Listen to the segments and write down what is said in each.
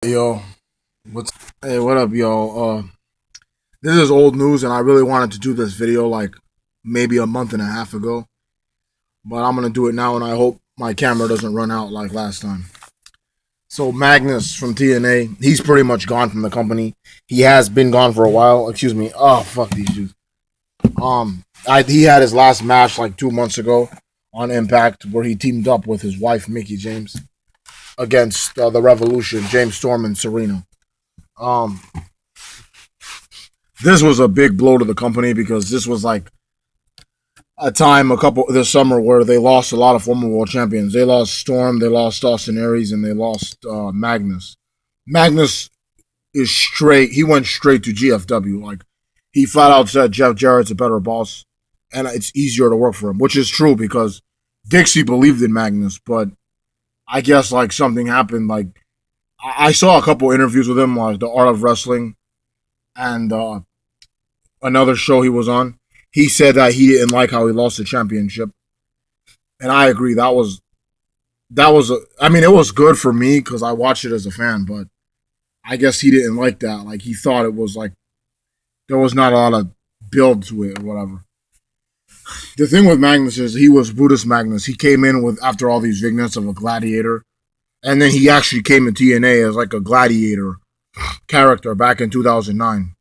Yo, what's what up, yo? This is old news, and I really wanted to do this video like maybe a month and a half ago, but I'm gonna do it now, and I hope my camera doesn't run out like last time. So Magnus from TNA, he's pretty much gone from the company. He has been gone for a while. Excuse me. Oh fuck these dudes. He had his last match like 2 months ago on Impact, where he teamed up with his wife Mickie James against the Revolution, James Storm and Serena. Um, this was a big blow to the company because this was like a time this summer where they lost a lot of former world champions. They lost Storm, they lost Austin Aries, and they lost Magnus. Magnus is straight. He went straight to GFW. Like he flat out said, Jeff Jarrett's a better boss, and it's easier to work for him, which is true because Dixie believed in Magnus, but I guess like something happened. Like I saw a couple interviews with him, like the Art of Wrestling, and another show he was on. He said that he didn't like how he lost the championship, and I agree. I mean, it was good for me because I watched it as a fan, but I guess he didn't like that. Like he thought it was like there was not a lot of build to it or whatever. The thing with Magnus is he was Brutus Magnus. He came in with after all these vignettes of a gladiator, and then he actually came in TNA as like a gladiator character back in 2009.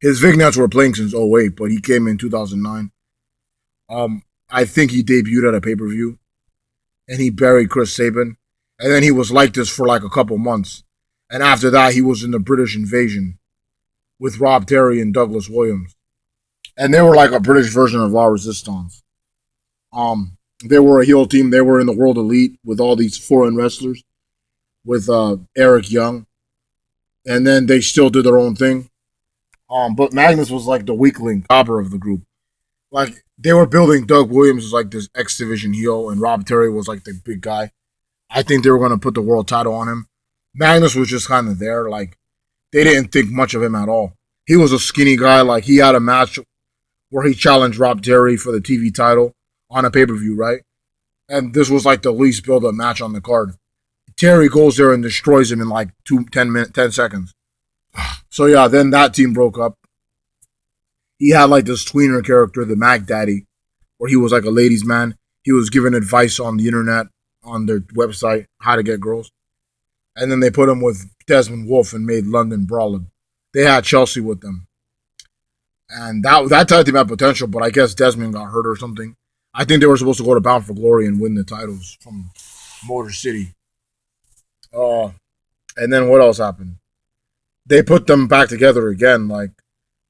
His vignettes were playing since '08, but he came in 2009. I think he debuted at a pay-per-view, and he buried Chris Sabin, and then he was like this for like a couple months, and after that he was in the British Invasion with Rob Terry and Douglas Williams, and they were like a British version of La Resistance. They were a heel team. They were in the World Elite with all these foreign wrestlers, with Eric Young, and then they still did their own thing. But Magnus was like the weakling, jobber of the group. Like they were building Doug Williams as like this X Division heel, and Rob Terry was like the big guy. I think they were gonna put the world title on him. Magnus was just kind of there. Like they didn't think much of him at all. He was a skinny guy. Like he had a match where he challenged Rob Terry for the TV title on a pay per view, right? And this was like the least build up match on the card. Terry goes there and destroys him in like 10 seconds. So yeah, then that team broke up. He had like this tweener character, the Mac Daddy, where he was like a ladies' man. He was giving advice on the internet, on their website, how to get girls. And then they put him with Desmond Wolfe and made London Brawling. They had Chelsea with them. And that tag team had potential, but I guess Desmond got hurt or something. I think they were supposed to go to Bound for Glory and win the titles from Motor City. And then what else happened? They put them back together again. Like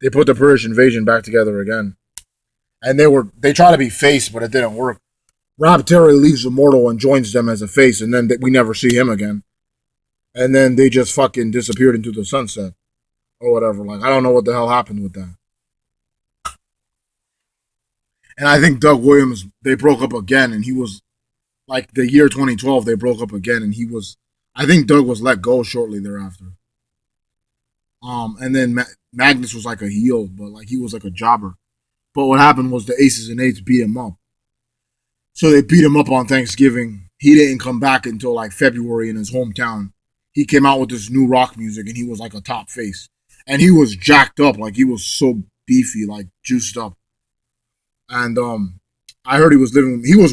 they put the British Invasion back together again, and they try to be face, but it didn't work. Rob Terry leaves Immortal and joins them as a face, and then we never see him again. And then they just fucking disappeared into the sunset or whatever. Like I don't know what the hell happened with that. And I think Doug Williams, they broke up again, and he was like the year 2012. They broke up again, and he was. I think Doug was let go shortly thereafter. And then Magnus was like a heel, but like he was like a jobber. But what happened was the Aces and Eights beat him up. So they beat him up on Thanksgiving. He didn't come back until like February in his hometown. He came out with this new rock music, and he was like a top face. And he was jacked up, like he was so beefy, like juiced up. And I heard he was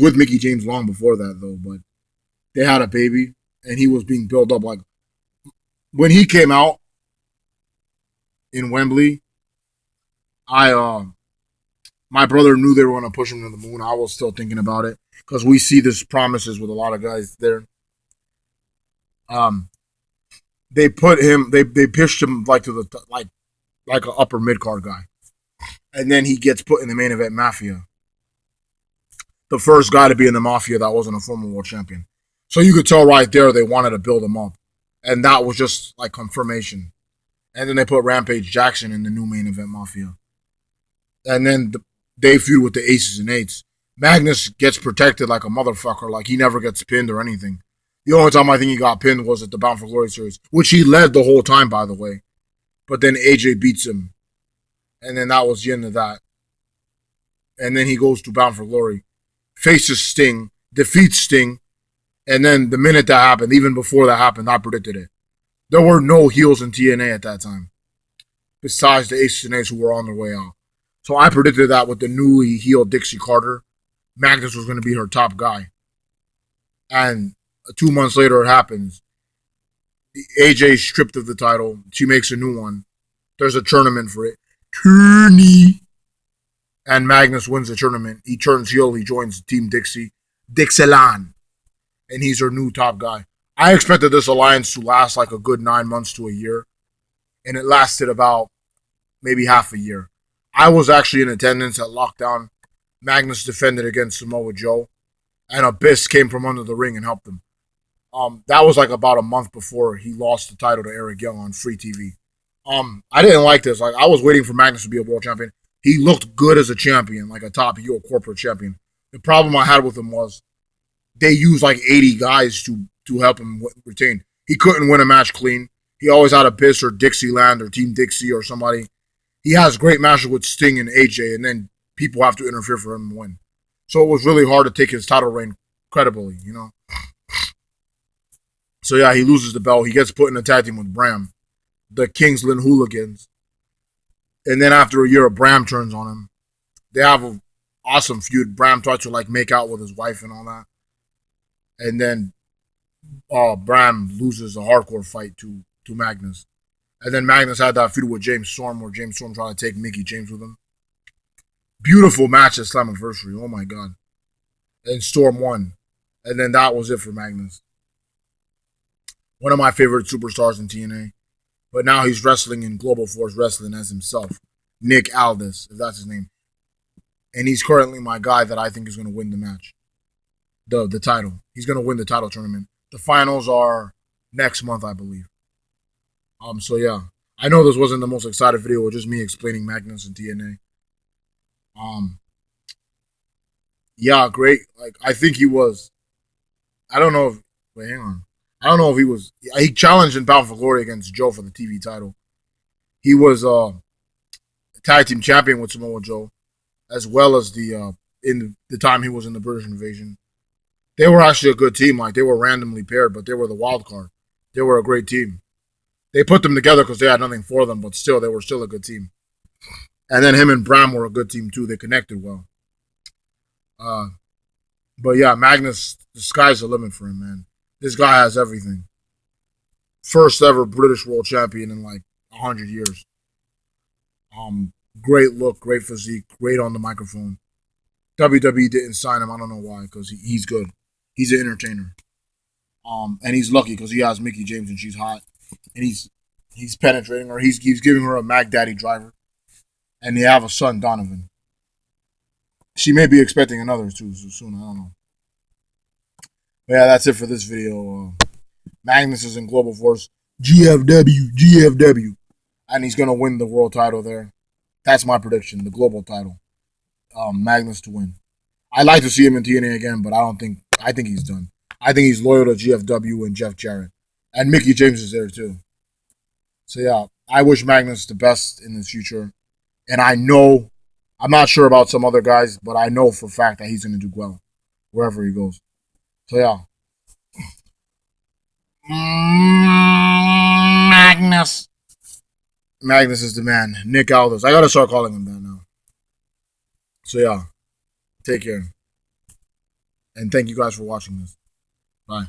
with Mickie James long before that though, but they had a baby, and he was being built up. Like when he came out in Wembley, I my brother knew they were going to push him to the moon. I was still thinking about it because we see this promises with a lot of guys there. Um, they put him, they pitched him like to the like an upper mid card guy, and then he gets put in the main event Mafia, the first guy to be in the Mafia that wasn't a former world champion. So you could tell right there they wanted to build him up, and that was just like confirmation. And then they put Rampage Jackson in the new main event Mafia. And then they feud with the Aces and Eights. Magnus gets protected like a motherfucker. Like he never gets pinned or anything. The only time I think he got pinned was at the Bound for Glory series, which he led the whole time, by the way. But then AJ beats him. And then that was the end of that. And then he goes to Bound for Glory. Faces Sting. Defeats Sting. And then the minute that happened, even before that happened, I predicted it. There were no heels in TNA at that time, besides the Aces and Eights who were on their way out. So I predicted that with the newly healed Dixie Carter, Magnus was going to be her top guy. And 2 months later, it happens. AJ's stripped of the title. She makes a new one. There's a tournament for it. Tourney. And Magnus wins the tournament. He turns heel. He joins Team Dixie. Dixieland. And he's her new top guy. I expected this alliance to last like a good 9 months to a year. And it lasted about maybe half a year. I was actually in attendance at Lockdown. Magnus defended against Samoa Joe. And Abyss came from under the ring and helped him. That was like about a month before he lost the title to Eric Young on free TV. I didn't like this. Like I was waiting for Magnus to be a world champion. He looked good as a champion, like a top heel corporate champion. The problem I had with him was they used like 80 guys to help him retain. He couldn't win a match clean. He always had Abyss or Dixieland or Team Dixie or somebody. He has great matches with Sting and AJ, and then people have to interfere for him to win. So it was really hard to take his title reign credibly, you know. So yeah, he loses the belt. He gets put in a tag team with Bram, the Kingsland Hooligans. And then after a year, Bram turns on him. They have an awesome feud. Bram tries to like make out with his wife and all that. And then Bram loses a hardcore fight to Magnus. And then Magnus had that feud with James Storm where James Storm tried to take Mickie James with him. Beautiful match at Slammiversary. Oh my God. And Storm won. And then that was it for Magnus. One of my favorite superstars in TNA. But now he's wrestling in Global Force Wrestling as himself. Nick Aldis, if that's his name. And he's currently my guy that I think is going to win the match. The title. He's going to win the title tournament. The finals are next month, I believe. So yeah. I know this wasn't the most excited video, with just me explaining Magnus and TNA. Yeah, great. Like I think he was. I don't know if. Wait, hang on. I don't know if he was. He challenged in Bound for Glory against Joe for the TV title. He was tag team champion with Samoa Joe, as well as in the time he was in the British Invasion. They were actually a good team. Like they were randomly paired, but they were the wild card. They were a great team. They put them together because they had nothing for them, but still, they were still a good team. And then him and Bram were a good team too. They connected well. But yeah, Magnus, the sky's the limit for him, man. This guy has everything. First ever British world champion in like 100 years. Great look, great physique, great on the microphone. WWE didn't sign him. I don't know why, because he's good. He's an entertainer. And he's lucky because he has Mickie James and she's hot, and he's penetrating her. He's giving her a Mac Daddy driver, and they have a son, Donovan. She may be expecting another too soon. I don't know. But yeah, that's it for this video. Magnus is in Global Force. GFW. And he's going to win the world title there. That's my prediction, the global title. Magnus to win. I'd like to see him in TNA again, but I think he's done. I think he's loyal to GFW and Jeff Jarrett. And Mickie James is there too. So yeah, I wish Magnus the best in his future. And I know, I'm not sure about some other guys, but I know for a fact that he's going to do well wherever he goes. So yeah. Magnus. Magnus is the man. Nick Aldis. I gotta start calling him that now. So yeah. Take care. And thank you guys for watching this. Bye.